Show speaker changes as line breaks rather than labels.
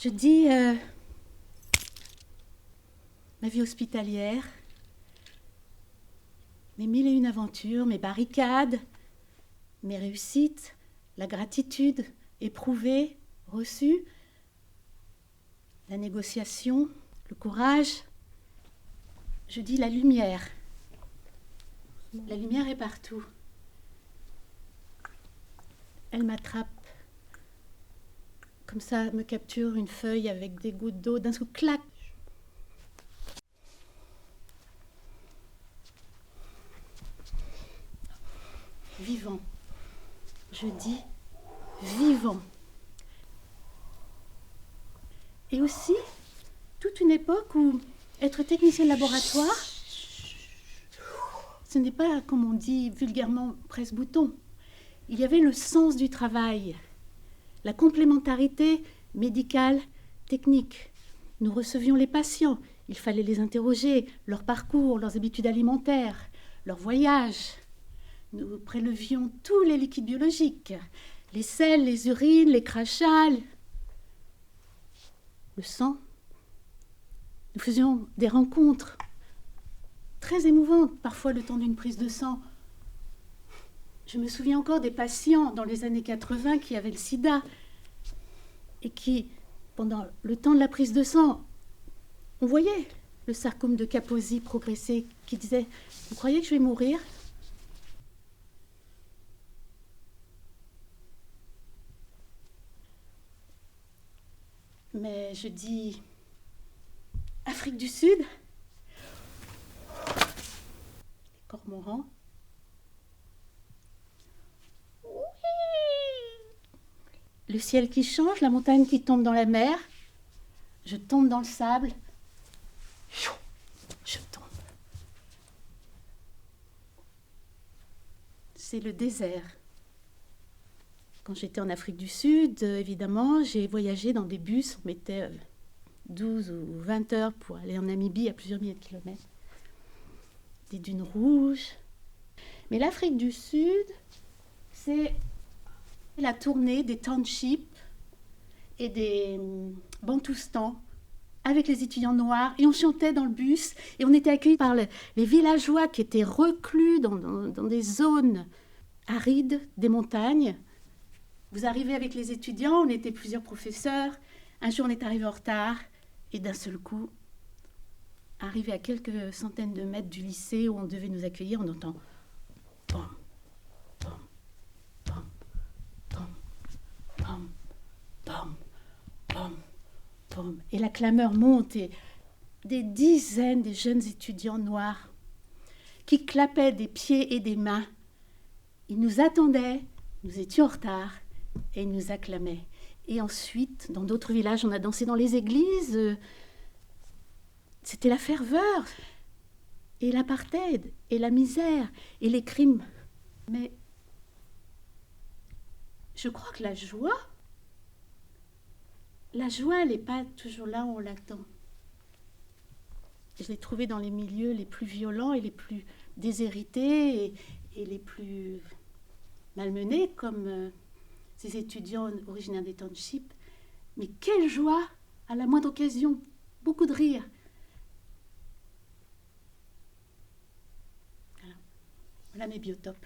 Je dis ma vie hospitalière, mes 1001 aventures, mes barricades, mes réussites, la gratitude éprouvée, reçue, la négociation, le courage. Je dis la lumière. La lumière est partout. Elle m'attrape. Comme ça, me capture une feuille avec des gouttes d'eau. D'un coup, clac. Vivant. Je dis vivant. Et aussi, toute une époque où être technicien de laboratoire, ce n'est pas, comme on dit vulgairement, presse-bouton. Il y avait le sens du travail, la complémentarité médicale, technique. Nous recevions les patients, il fallait les interroger, leur parcours, leurs habitudes alimentaires, leurs voyages. Nous prélevions tous les liquides biologiques, les selles, les urines, les crachats, le sang. Nous faisions des rencontres très émouvantes, parfois le temps d'une prise de sang. Je me souviens encore des patients dans les années 80 qui avaient le sida et qui, pendant le temps de la prise de sang, on voyait le sarcome de Kaposi progresser, qui disait « Vous croyez que je vais mourir ?» Mais je dis Afrique du Sud, les cormorans. Le ciel qui change, la montagne qui tombe dans la mer. Je tombe dans le sable. Je tombe. C'est le désert. Quand j'étais en Afrique du Sud, évidemment, j'ai voyagé dans des bus. On mettait 12 ou 20 heures pour aller en Namibie à plusieurs milliers de kilomètres. Des dunes rouges. Mais l'Afrique du Sud, c'est la tournée des townships et des bantoustans avec les étudiants noirs. Et on chantait dans le bus et on était accueillis par les villageois qui étaient reclus dans des zones arides des montagnes. Vous arrivez avec les étudiants, on était plusieurs professeurs. Un jour, on est arrivé en retard et d'un seul coup, arrivé à quelques centaines de mètres du lycée où on devait nous accueillir, on entend pom, pom, pom, pom, pom, pom, pom, pom. Et la clameur monte et des dizaines de jeunes étudiants noirs qui clapaient des pieds et des mains. Ils nous attendaient, nous étions en retard. Et ils nous acclamaient. Et ensuite, dans d'autres villages, on a dansé dans les églises. C'était la ferveur. Et l'apartheid, et la misère, et les crimes. Mais je crois que la joie, elle n'est pas toujours là où on l'attend. Je l'ai trouvée dans les milieux les plus violents et les plus déshérités et les plus malmenés, comme ces étudiants originaires des townships. Mais quelle joie, à la moindre occasion, beaucoup de rire. Voilà mes biotopes.